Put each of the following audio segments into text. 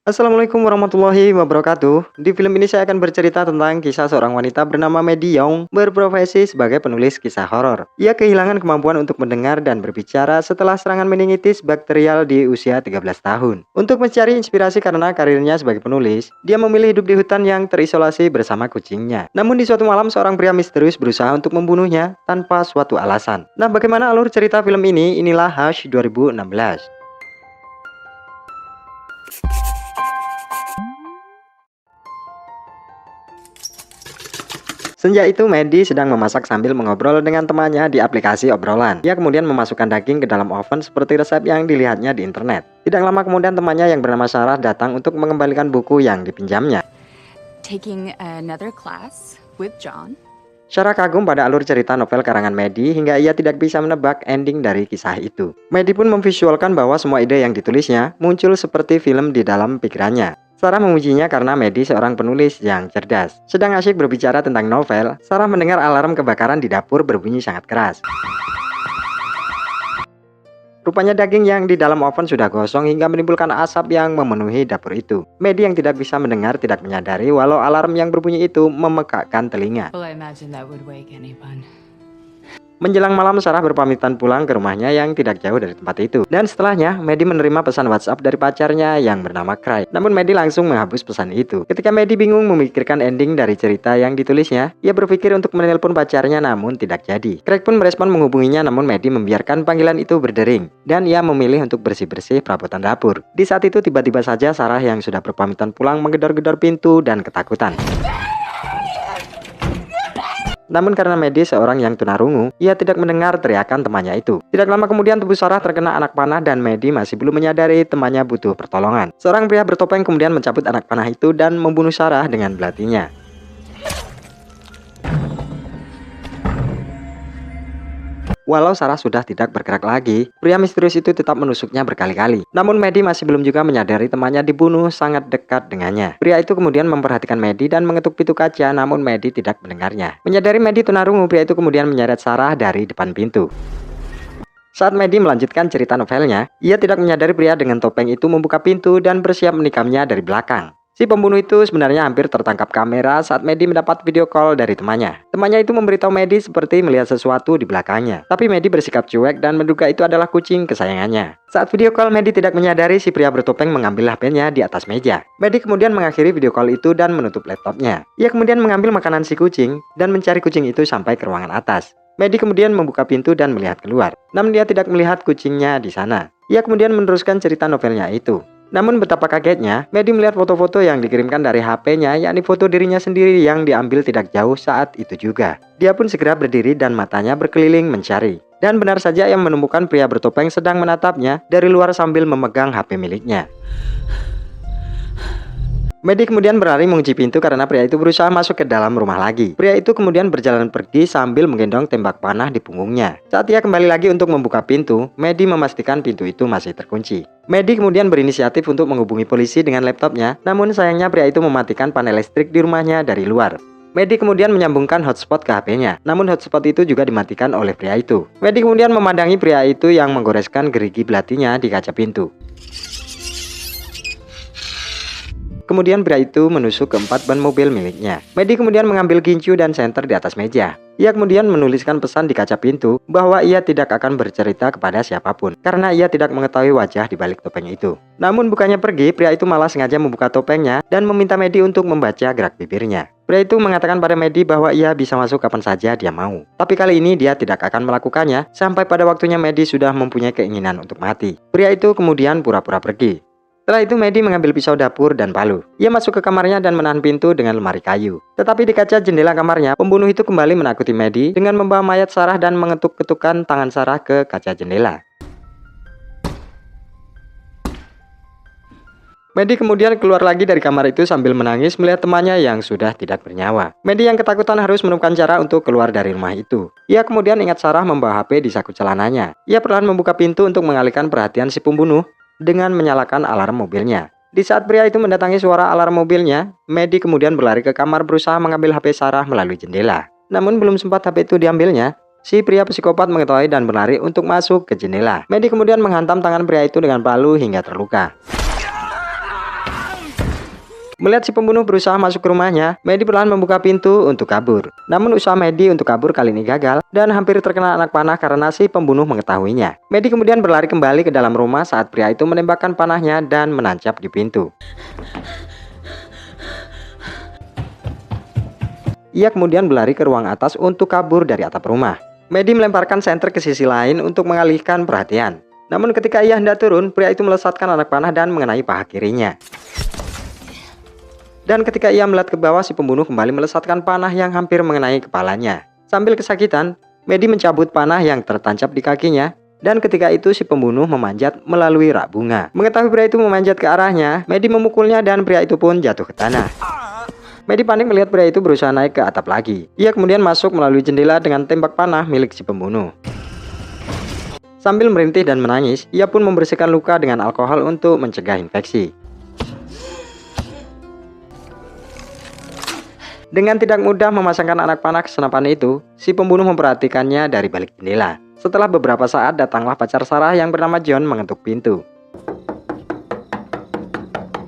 Assalamualaikum warahmatullahi wabarakatuh. Di film ini saya akan bercerita tentang kisah seorang wanita bernama Maddie Young berprofesi sebagai penulis kisah horor. Ia kehilangan kemampuan untuk mendengar dan berbicara setelah serangan meningitis bakterial di usia 13 tahun. Untuk mencari inspirasi karena karirnya sebagai penulis, dia memilih hidup di hutan yang terisolasi bersama kucingnya. Namun di suatu malam seorang pria misterius berusaha untuk membunuhnya tanpa suatu alasan. Nah, bagaimana alur cerita film ini? Inilah Hush 2016. Senja itu, Maddie sedang memasak sambil mengobrol dengan temannya di aplikasi obrolan. Dia kemudian memasukkan daging ke dalam oven seperti resep yang dilihatnya di internet. Tidak lama kemudian temannya yang bernama Sarah datang untuk mengembalikan buku yang dipinjamnya. Taking another class with John. Sarah kagum pada alur cerita novel karangan Maddie hingga ia tidak bisa menebak ending dari kisah itu. Maddie pun memvisualkan bahwa semua ide yang ditulisnya muncul seperti film di dalam pikirannya. Sarah memujinya karena Maddie seorang penulis yang cerdas. Sedang asyik berbicara tentang novel, Sarah mendengar alarm kebakaran di dapur berbunyi sangat keras. Rupanya daging yang di dalam oven sudah gosong hingga menimbulkan asap yang memenuhi dapur itu. Maddie yang tidak bisa mendengar tidak menyadari walau alarm yang berbunyi itu memekakkan telinga. Well, I imagine that would wake anyone. Menjelang malam, Sarah berpamitan pulang ke rumahnya yang tidak jauh dari tempat itu. Dan setelahnya, Maddie menerima pesan WhatsApp dari pacarnya yang bernama Craig. Namun Maddie langsung menghapus pesan itu. Ketika Maddie bingung memikirkan ending dari cerita yang ditulisnya, ia berpikir untuk menelpon pacarnya namun tidak jadi. Craig pun merespon menghubunginya namun Maddie membiarkan panggilan itu berdering. Dan ia memilih untuk bersih-bersih perabotan dapur. Di saat itu tiba-tiba saja Sarah yang sudah berpamitan pulang menggedor-gedor pintu dan ketakutan. Namun karena Maddie seorang yang tunarungu, ia tidak mendengar teriakan temannya itu. Tidak lama kemudian tubuh Sarah terkena anak panah dan Maddie masih belum menyadari temannya butuh pertolongan. Seorang pria bertopeng kemudian mencabut anak panah itu dan membunuh Sarah dengan belatinya. Walau Sarah sudah tidak bergerak lagi, pria misterius itu tetap menusuknya berkali-kali. Namun Maddie masih belum juga menyadari temannya dibunuh sangat dekat dengannya. Pria itu kemudian memperhatikan Maddie dan mengetuk pintu kaca, namun Maddie tidak mendengarnya. Menyadari Maddie tunarungu, pria itu kemudian menyeret Sarah dari depan pintu. Saat Maddie melanjutkan cerita novelnya, ia tidak menyadari pria dengan topeng itu membuka pintu dan bersiap menikamnya dari belakang. Si pembunuh itu sebenarnya hampir tertangkap kamera saat Maddie mendapat video call dari temannya. Temannya itu memberitahu Maddie seperti melihat sesuatu di belakangnya. Tapi Maddie bersikap cuek dan menduga itu adalah kucing kesayangannya. Saat video call, Maddie tidak menyadari si pria bertopeng mengambil HP-nya di atas meja. Maddie kemudian mengakhiri video call itu dan menutup laptopnya. Ia kemudian mengambil makanan si kucing dan mencari kucing itu sampai ke ruangan atas. Maddie kemudian membuka pintu dan melihat keluar. Namun dia tidak melihat kucingnya di sana. Ia kemudian meneruskan cerita novelnya itu. Namun betapa kagetnya, Maddie melihat foto-foto yang dikirimkan dari HP-nya, yakni foto dirinya sendiri yang diambil tidak jauh saat itu juga. Dia pun segera berdiri dan matanya berkeliling mencari. Dan benar saja ia menemukan pria bertopeng sedang menatapnya dari luar sambil memegang HP miliknya. Maddie kemudian berlari mengunci pintu karena pria itu berusaha masuk ke dalam rumah lagi. Pria itu kemudian berjalan pergi sambil menggendong tembak panah di punggungnya. Saat ia kembali lagi untuk membuka pintu, Maddie memastikan pintu itu masih terkunci. Maddie kemudian berinisiatif untuk menghubungi polisi dengan laptopnya, namun sayangnya pria itu mematikan panel listrik di rumahnya dari luar. Maddie kemudian menyambungkan hotspot ke HP-nya, namun hotspot itu juga dimatikan oleh pria itu. Maddie kemudian memandangi pria itu yang menggoreskan gerigi belatinya di kaca pintu. Kemudian pria itu menusuk ke 4 ban mobil miliknya. Maddie kemudian mengambil gincu dan senter di atas meja. Ia kemudian menuliskan pesan di kaca pintu bahwa ia tidak akan bercerita kepada siapapun karena ia tidak mengetahui wajah di balik topeng itu. Namun bukannya pergi, pria itu malah sengaja membuka topengnya dan meminta Maddie untuk membaca gerak bibirnya. Pria itu mengatakan pada Maddie bahwa ia bisa masuk kapan saja dia mau. Tapi kali ini dia tidak akan melakukannya sampai pada waktunya Maddie sudah mempunyai keinginan untuk mati. Pria itu kemudian pura-pura pergi. Setelah itu Maddie mengambil pisau dapur dan palu. Ia masuk ke kamarnya dan menahan pintu dengan lemari kayu. Tetapi di kaca jendela kamarnya, pembunuh itu kembali menakuti Maddie dengan membawa mayat Sarah dan mengetuk-ketukkan tangan Sarah ke kaca jendela. Maddie kemudian keluar lagi dari kamar itu sambil menangis melihat temannya yang sudah tidak bernyawa. Maddie yang ketakutan harus menemukan cara untuk keluar dari rumah itu. Ia kemudian ingat Sarah membawa HP di saku celananya. Ia perlahan membuka pintu untuk mengalihkan perhatian si pembunuh dengan menyalakan alarm mobilnya. Di saat pria itu mendatangi suara alarm mobilnya, Maddie kemudian berlari ke kamar berusaha mengambil HP Sarah melalui jendela. Namun belum sempat HP itu diambilnya, si pria psikopat mengetahui dan berlari untuk masuk ke jendela. Maddie kemudian menghantam tangan pria itu dengan palu hingga terluka. Melihat si pembunuh berusaha masuk ke rumahnya, Medi perlahan membuka pintu untuk kabur. Namun usaha Medi untuk kabur kali ini gagal dan hampir terkena anak panah karena si pembunuh mengetahuinya. Medi kemudian berlari kembali ke dalam rumah saat pria itu menembakkan panahnya dan menancap di pintu. Ia kemudian berlari ke ruang atas untuk kabur dari atap rumah. Medi melemparkan senter ke sisi lain untuk mengalihkan perhatian. Namun ketika ia hendak turun, pria itu melesatkan anak panah dan mengenai paha kirinya. Dan ketika ia melihat ke bawah, si pembunuh kembali melesatkan panah yang hampir mengenai kepalanya. Sambil kesakitan, Medi mencabut panah yang tertancap di kakinya. Dan ketika itu si pembunuh memanjat melalui rak bunga. Mengetahui pria itu memanjat ke arahnya, Medi memukulnya dan pria itu pun jatuh ke tanah. Medi panik melihat pria itu berusaha naik ke atap lagi. Ia kemudian masuk melalui jendela dengan tembak panah milik si pembunuh. Sambil merintih dan menangis, ia pun membersihkan luka dengan alkohol untuk mencegah infeksi. Dengan tidak mudah memasangkan anak panah ke senapan itu, si pembunuh memperhatikannya dari balik jendela. Setelah beberapa saat, datanglah pacar Sarah yang bernama John mengetuk pintu.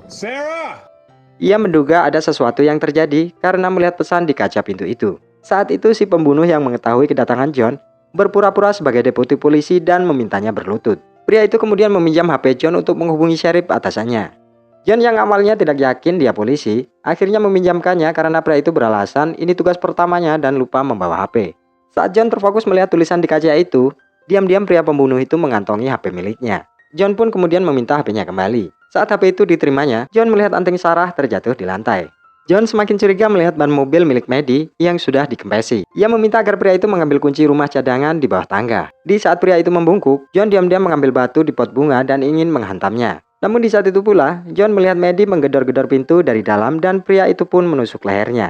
Sarah! Ia menduga ada sesuatu yang terjadi karena melihat pesan di kaca pintu itu. Saat itu si pembunuh yang mengetahui kedatangan John berpura-pura sebagai deputi polisi dan memintanya berlutut. Pria itu kemudian meminjam HP John untuk menghubungi sheriff atasannya. John yang awalnya tidak yakin dia polisi, akhirnya meminjamkannya karena pria itu beralasan ini tugas pertamanya dan lupa membawa HP. Saat John terfokus melihat tulisan di kaca itu, diam-diam pria pembunuh itu mengantongi HP miliknya. John pun kemudian meminta HP-nya kembali. Saat HP itu diterimanya, John melihat anting Sarah terjatuh di lantai. John semakin curiga melihat ban mobil milik Medi yang sudah dikempesi. Ia meminta agar pria itu mengambil kunci rumah cadangan di bawah tangga. Di saat pria itu membungkuk, John diam-diam mengambil batu di pot bunga dan ingin menghantamnya. Namun di saat itu pula, John melihat Medi menggedor-gedor pintu dari dalam dan pria itu pun menusuk lehernya.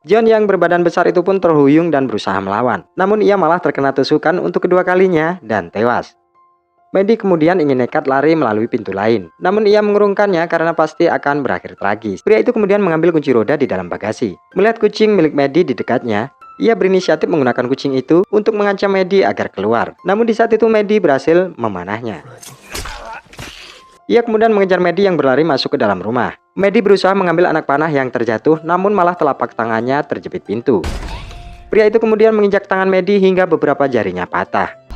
John yang berbadan besar itu pun terhuyung dan berusaha melawan. Namun ia malah terkena tusukan untuk kedua kalinya dan tewas. Medi kemudian ingin nekat lari melalui pintu lain. Namun ia mengurungkannya karena pasti akan berakhir tragis. Pria itu kemudian mengambil kunci roda di dalam bagasi. Melihat kucing milik Medi di dekatnya, ia berinisiatif menggunakan kucing itu untuk mengancam Medi agar keluar. Namun di saat itu Medi berhasil memanahnya. Ia kemudian mengejar Medi yang berlari masuk ke dalam rumah. Medi berusaha mengambil anak panah yang terjatuh, namun malah telapak tangannya terjepit pintu. Pria itu kemudian menginjak tangan Medi hingga beberapa jarinya patah.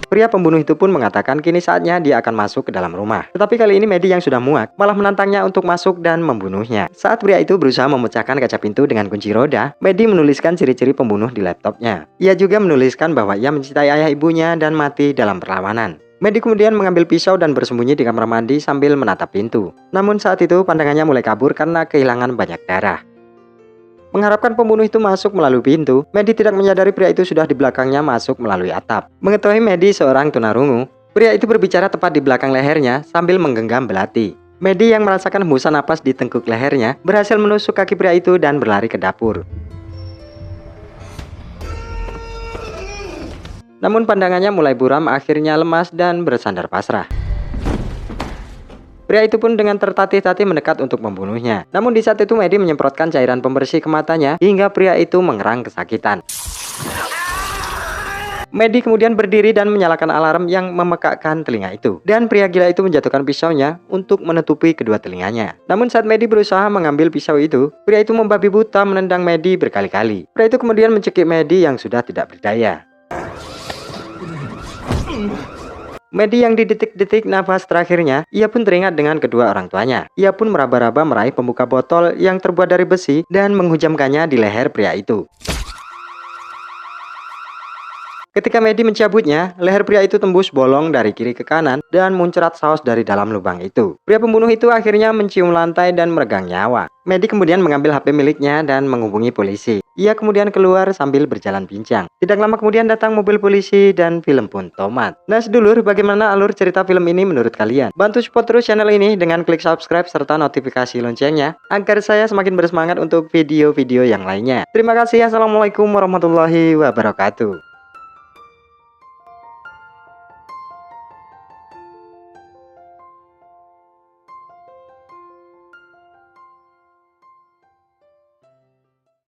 Pria pembunuh itu pun mengatakan kini saatnya dia akan masuk ke dalam rumah. Tetapi kali ini Medi yang sudah muak malah menantangnya untuk masuk dan membunuhnya. Saat pria itu berusaha memecahkan kaca pintu dengan kunci roda, Medi menuliskan ciri-ciri pembunuh di laptopnya. Ia juga menuliskan bahwa ia mencintai ayah ibunya dan mati dalam perlawanan. Medi kemudian mengambil pisau dan bersembunyi di kamar mandi sambil menatap pintu. Namun saat itu pandangannya mulai kabur karena kehilangan banyak darah. Mengharapkan pembunuh itu masuk melalui pintu, Medi tidak menyadari pria itu sudah di belakangnya masuk melalui atap. Mengetahui Medi seorang tunarungu, pria itu berbicara tepat di belakang lehernya sambil menggenggam belati. Medi yang merasakan hembusan napas di tengkuk lehernya berhasil menusuk kaki pria itu dan berlari ke dapur. Namun pandangannya mulai buram, akhirnya lemas dan bersandar pasrah. Pria itu pun dengan tertatih-tatih mendekat untuk membunuhnya. Namun di saat itu Medi menyemprotkan cairan pembersih ke matanya hingga pria itu mengerang kesakitan. Medi kemudian berdiri dan menyalakan alarm yang memekakkan telinga itu. Dan pria gila itu menjatuhkan pisaunya untuk menutupi kedua telinganya. Namun saat Medi berusaha mengambil pisau itu, pria itu membabi buta menendang Medi berkali-kali. Pria itu kemudian mencekik Medi yang sudah tidak berdaya. Medi yang di detik-detik nafas terakhirnya, ia pun teringat dengan kedua orang tuanya. Ia pun meraba-raba meraih pembuka botol yang terbuat dari besi dan menghujamkannya di leher pria itu. Ketika Medi mencabutnya, leher pria itu tembus bolong dari kiri ke kanan dan muncrat saus dari dalam lubang itu. Pria pembunuh itu akhirnya mencium lantai dan meregang nyawa. Medi kemudian mengambil HP miliknya dan menghubungi polisi. Ia kemudian keluar sambil berjalan pincang. Tidak lama kemudian datang mobil polisi dan film pun tamat. Nah sedulur, bagaimana alur cerita film ini menurut kalian? Bantu support terus channel ini dengan klik subscribe serta notifikasi loncengnya agar saya semakin bersemangat untuk video-video yang lainnya. Terima kasih. Assalamualaikum warahmatullahi wabarakatuh.